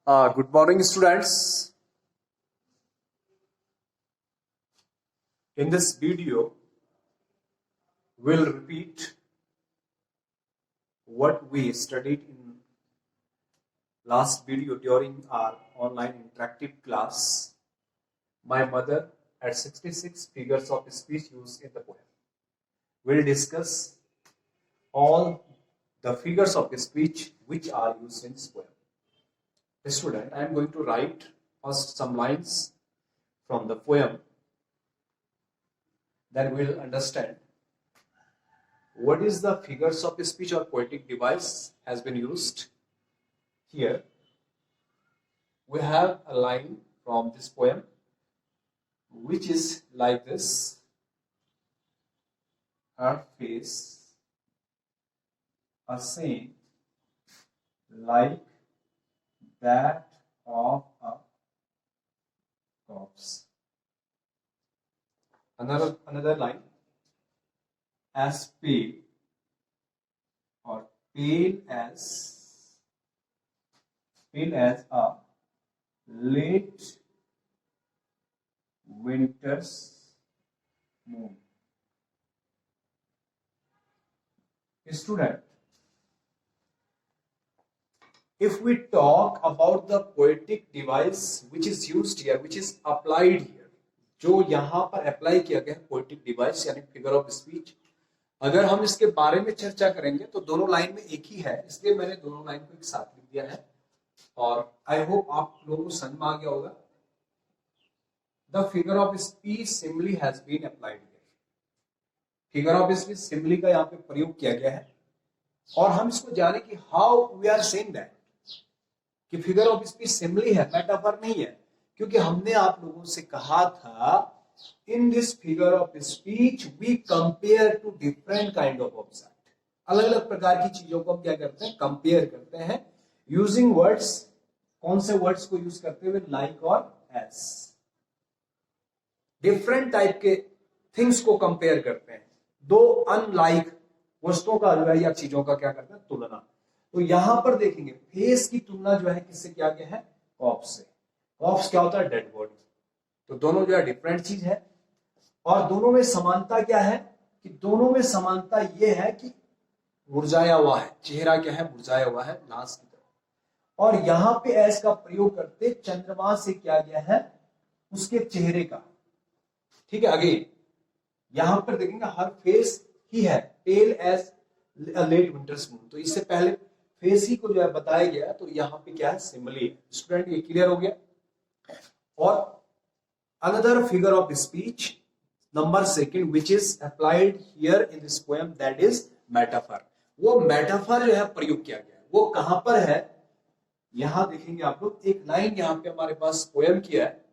Good morning, students. In this video, we'll repeat what we studied in last video during our online interactive class. My mother at 66 figures of speech used in the poem. We'll discuss all the figures of speech which are used in this poem. Student, I am going to write first some lines from the poem. Then we'll understand what is the figures of speech or poetic device has been used. Here we have a line from this poem which is like this: her face a saint like that of a corpse. Another line, as pale or pale as a late winter's moon. Student, if we talk about the poetic device which is used here, which is applied here, जो यहां पर apply किया गया है poetic device यानी figure of speech, अगर हम इसके बारे में चर्चा करेंगे तो दोनों लाइन में एक ही है, इसलिए मैंने दोनों लाइन को एक साथ लिख दिया है और आई होप आप लोगों को समझ में आ गया होगा. The figure of speech simile has been applied here. Figure of speech simile का यहाँ पे प्रयोग किया गया है और हम इसको जाने कि how we are saying that कि फिगर ऑफ स्पीच सिंबली है, मेटाफर नहीं है, क्योंकि हमने आप लोगों से कहा था in this figure of speech we compare to different kind of object. अलग अलग प्रकार की चीजों को हम क्या करते हैं, कंपेयर करते हैं यूजिंग वर्ड्स. कौन से वर्ड्स को यूज करते हुए? लाइक और एज. डिफरेंट टाइप के थिंग्स को कंपेयर करते हैं, दो अनलाइक वस्तुओं का जो है या चीजों का क्या करते हैं, तुलना. तो यहां पर देखेंगे फेस की तुलना जो है किससे किया गया है? कॉप्स से. कॉप्स क्या होता है? Dead body. तो दोनों जो है डिफरेंट चीज है और दोनों में समानता क्या है कि दोनों में समानता ये है कि मुरझाया हुआ है, चेहरा क्या है? मुरझाया हुआ है लाश की तरह. और यहां पे एस का प्रयोग करते चंद्रमा से किया गया है उसके चेहरे का. ठीक है. अगेन यहां पर देखेंगे हर फेस ही है पेल एज लेट विंटर्स मून. तो इससे पहले फेस ही को जो है बताया गया, तो यहाँ पे क्या है? सिमिली. स्टूडेंट ये क्लियर हो गया. और another figure of speech number second which is applied here in this poem, that is metaphor. वो मेटाफर जो है प्रयोग किया गया, वो कहां पर है? यहां देखेंगे आप लोग एक लाइन यहां पे हमारे पास पोएम किया है,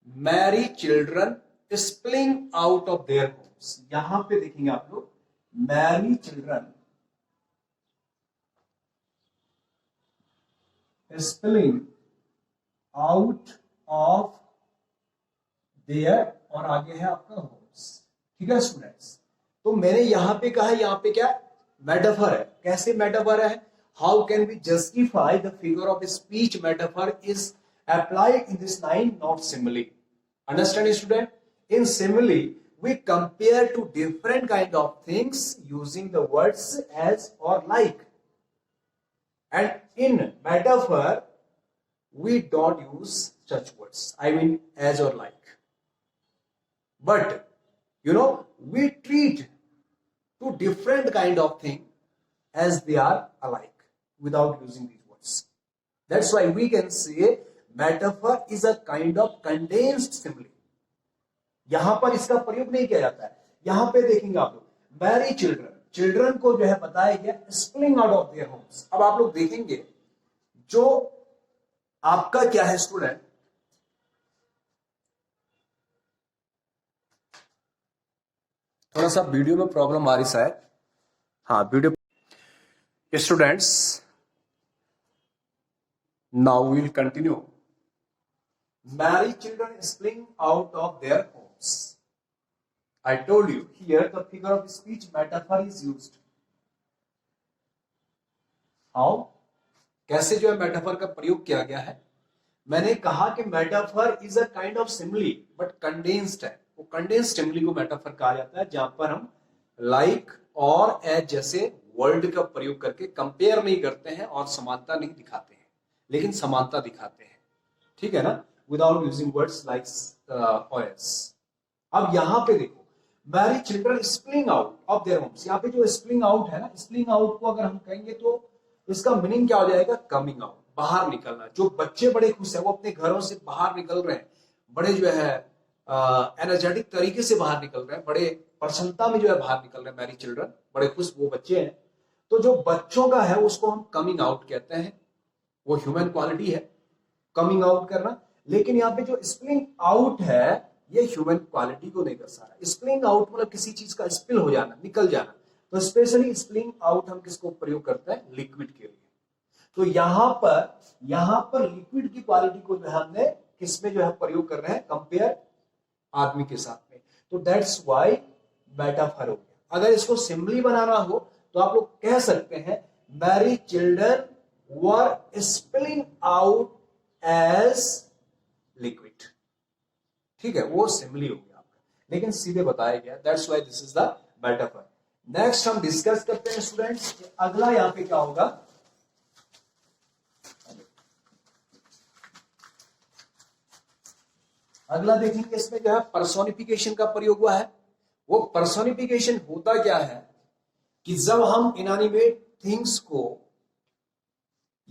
merry children spilling out of their homes. यहां पे देखेंगे आप लोग merry children spilling out of their और आगे है आपका होम्स. ठीक है स्टूडेंट्स. तो मैंने यहां पे कहा, यहां पे क्या मेटाफर है. कैसे मेटाफर है? How can we justify the figure of speech metaphor is applied in this line, not simile. Understand student? In simile we compare to different kind of things using the words as or like, and in metaphor we don't use such words, I mean as or like, but we treat two different kind of thing as they are alike without using these words. That's why we can say metaphor is a kind of condensed simile. यहां पर इसका प्रयोग नहीं किया जाता है. यहां पे देखेंगे आप लोग मैरी चिल्ड्रन, चिल्ड्रन को जो है बताया गया स्प्लिंग आउट ऑफ देयर होम्स. अब आप लोग देखेंगे जो आपका क्या है स्टूडेंट, थोड़ा सा वीडियो में प्रॉब्लम आ रही शायद. हाँ video. Students now we will continue. Merry children spilling out of their homes. I told you here the figure of speech metaphor is used. How? कैसे जो है मेटाफर का प्रयोग किया गया है। मैंने कहा कि metaphor is a kind of simile but condensed है। वो कंडेंस्ड सिमिली को मेटाफर कहा जाता है, जहां पर हम लाइक और एज जैसे वर्ड का प्रयोग करके कंपेयर नहीं करते हैं और समानता नहीं दिखाते हैं, लेकिन समानता दिखाते हैं, ठीक है ना, विदाउट यूजिंग वर्ड्स लाइक और एज। अब यहां पे देखो, merry children spilling out of their homes. यहाँ पे जो स्प्लिंग आउट है ना, स्प्लिंग आउट को अगर हम कहेंगे तो इसका मीनिंग क्या हो जाएगा, कमिंग आउट, बाहर निकलना। जो बच्चे बड़े खुश है वो अपने घरों से बाहर निकल रहे हैं, बड़े जो है एनर्जेटिक तरीके से बाहर निकल रहे हैं, बड़े प्रसन्नता में जो है बाहर निकल रहे हैं। मैरी चिल्ड्रन, बड़े खुश वो बच्चे हैं। तो जो बच्चों का है उसको हम कमिंग आउट कहते हैं, वो ह्यूमन क्वालिटी है कमिंग आउट करना। लेकिन यहाँ पे जो स्प्लिंग आउट है ये ह्यूमन क्वालिटी को नहीं दर्शा रहा। स्प्लिंग आउट मतलब किसी चीज का स्पिल हो जाना, निकल जाना। तो स्पेशली स्प्लिंग आउट हम किसको प्रयोग करते हैं, लिक्विड के लिए। तो यहां पर लिक्विड की क्वालिटी को जो है हमने किसमें जो है प्रयोग कर रहे हैं, कंपेयर आदमी के साथ में। तो दैट्स व्हाई मेटाफर हो गया। अगर इसको सिंपली बनाना हो तो आप लोग कह सकते हैं merry children were spilling out as liquid, ठीक है, वो सिंपली हो गया आपका, लेकिन सीधे बताया गया। That's why this is the metaphor. Next हम डिस्कस करते हैं स्टूडेंट्स, अगला यहां पे क्या होगा। अगला देखेंगे, इसमें जो है पर्सोनिफिकेशन का प्रयोग हुआ है। वो पर्सोनिफिकेशन होता क्या है कि जब हम इनएनिमेट थिंग्स को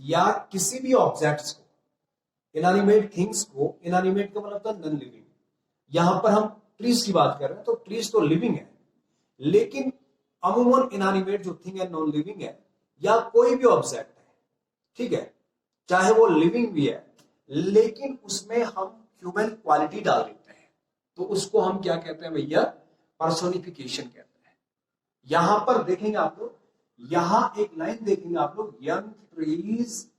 या किसी भी ऑब्जेक्ट्स को, इनएनिमेट थिंग्स को, इनएनिमेट का मतलब था नॉन लिविंग, यहां पर हम ट्रीज की बात कर रहे हैं, तो ट्रीज तो लिविंग है, लेकिन अमूमन इनएनिमेट जो थिंग है नॉन लिविंग है, या कोई भी ऑब्जेक्ट है, ठीक है, चाहे वो लिविंग भी है, लेकिन उसमें हम ह्यूमन क्वालिटी डाल देते हैं, तो उसको हम क्या कहते हैं भैया, पर्सोनिफिकेशन कहते हैं। यहां पर देखेंगे आप लोग, यहां एक लाइन देखेंगे आप लोग, young trees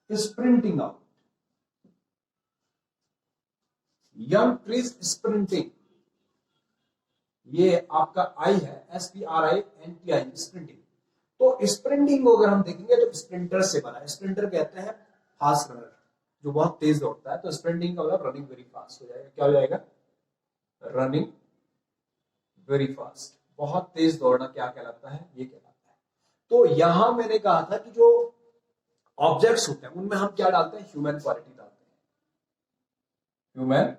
sprinting out, young trees sprinting, ये आपका आई है, SPRINTI, स्प्रिंटिंग। तो स्प्रिंटिंग को अगर हम देखेंगे तो स्प्रिंटर से बना है। स्प्रिंटर कहते हैं फास्ट रनर, जो बहुत तेज दौड़ता है। तो स्प्रिंटिंग का मतलब रनिंग वेरी फास्ट हो जाएगा। क्या हो जाएगा, रनिंग वेरी फास्ट, बहुत तेज दौड़ना क्या कहलाता है, ये कहलाता है। तो यहां मैंने कहा था कि जो ऑब्जेक्ट्स होते हैं उनमें हम क्या डालते हैं, ह्यूमन क्वालिटी डालते हैं, ह्यूमन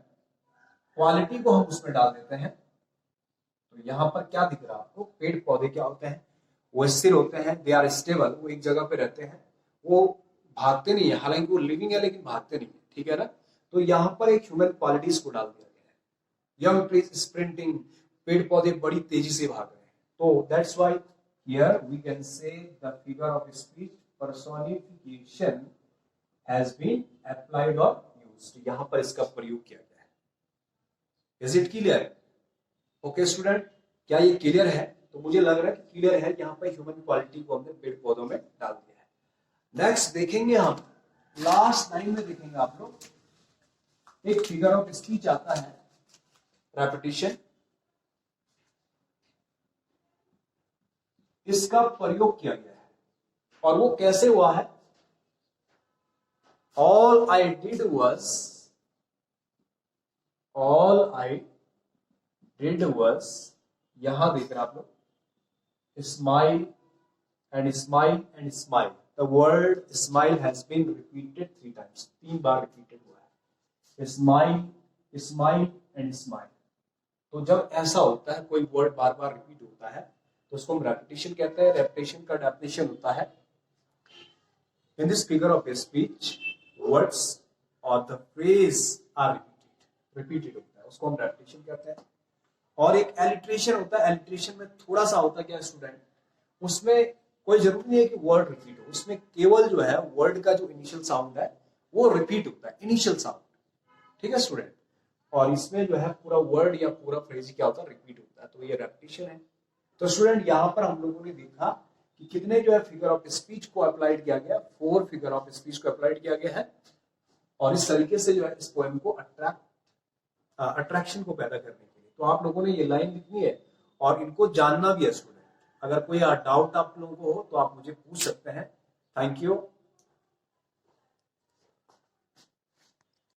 क्वालिटी को हम उसमें डाल देते हैं। तो यहां पर क्या दिख रहा है आपको, पेड़ पौधे क्या होते हैं, वो स्थिर होते हैं, दे आर स्टेबल, वो एक जगह पे रहते हैं, वो भागते नहीं है, हालांकि वो लिविंग है लेकिन भागते नहीं है, ठीक है ना। तो यहां पर एक ह्यूमन क्वालिटीज को डाल दिया गया है। यंग ट्रीज स्प्रिंटिंग, पेड़ पौधे बड़ी तेजी से भाग रहे हैं। तो that's why here we can say the figure of speech personification has been applied और यूज्ड। यहां पर इसका प्रयोग किया गया है। Is it clear? Okay student, क्या ये क्लियर है? तो मुझे लग रहा है कि क्लियर है। यहाँ पर ह्यूमन क्वालिटी को हमने पेड़ पौधों में डाल दिया है। नेक्स्ट देखेंगे हम, लास्ट लाइन में देखेंगे आप लोग, एक फिगर ऑफ स्पीच आता है, रेपिटेशन। इसका प्रयोग किया गया है और वो कैसे हुआ है, ऑल आई डिड वॉज, यहां देख रहे आप लोग, smile and smile and smile. The word smile has been repeated 3 times, 3 बार रिपीटेड हुआ है, स्माइल स्माइल एंड स्माइल। तो जब ऐसा होता है, कोई वर्ड बार बार रिपीट होता है, तो उसको हम रेपिटेशन कहते हैं। रेपिटेशन का डेफिनेशन होता है, इन this figure of speech words और द फ्रेज आर रिपीटेड होता है, उसको हम रेपिटेशन कहते हैं। और एक एलिट्रेशन होता है, एलिट्रेशन में थोड़ा सा होता है क्या स्टूडेंट, उसमें कोई जरूरी नहीं है कि वर्ड रिपीट हो, उसमें केवल जो है वर्ड का जो इनिशियल साउंड है वो रिपीट होता है, इनिशियल साउंड, ठीक है स्टूडेंट। और इसमें जो है पूरा वर्ड या पूरा फ्रेज क्या होता है, रिपीट होता है, तो ये रेपिटेशन है। तो स्टूडेंट यहां पर हम लोगों ने देखा कि कितने जो है फिगर ऑफ स्पीच को अप्लाइड किया गया, 4 फिगर ऑफ स्पीच को अप्लाइड किया गया है। और इस तरीके से जो है इस पोएम को अट्रैक्शन को पैदा करने के लिए। तो आप लोगों ने ये लाइन लिखनी है और इनको जानना भी है स्टूडेंट, अगर कोई डाउट आप लोगों को हो तो आप मुझे पूछ सकते हैं। Thank you.